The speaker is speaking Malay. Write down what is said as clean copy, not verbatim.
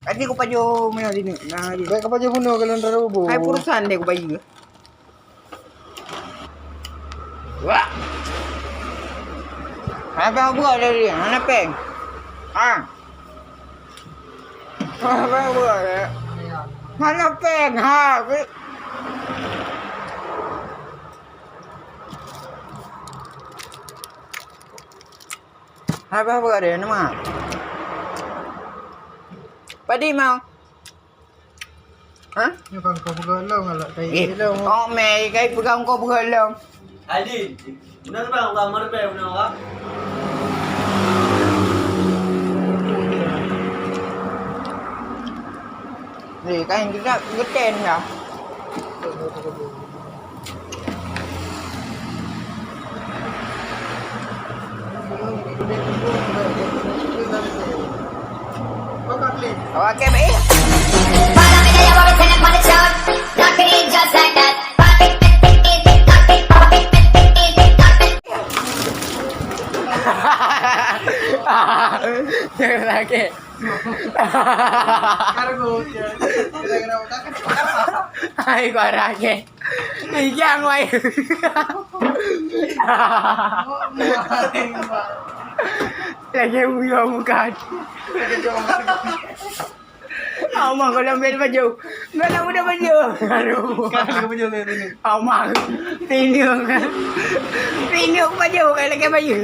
Tadi ko pa jo mo din na di. Baik apa je bunuh kalau ndak robo. Ay purusan deh ko ba yun. Wah. Apa buat dari mana peng? Ah. Apa buat? Mana peng ha? Apa buat dari nama? Padi mau. Hah? Ni kan kau begalang alak kai Eh, hilang. oh me, kay pegang ko begalang. Adin, benar bang kamar pe benar ka? Ni kain kita geten ya. Awak ke be? Follow me, they want to tell them on the chart. Knock it in just like that. Pop it, knock it, pop it, knock it. Jangan lagi. Kargo. Kira-kira otak kan. Ay, ko lagi. Yang way. Lagi mo kan. Amang ko lang baju. Ngalang mo na baju. Kan kau punya ni. Amang. Tiniyong. Tiniyong baju. Kaya lagi baju.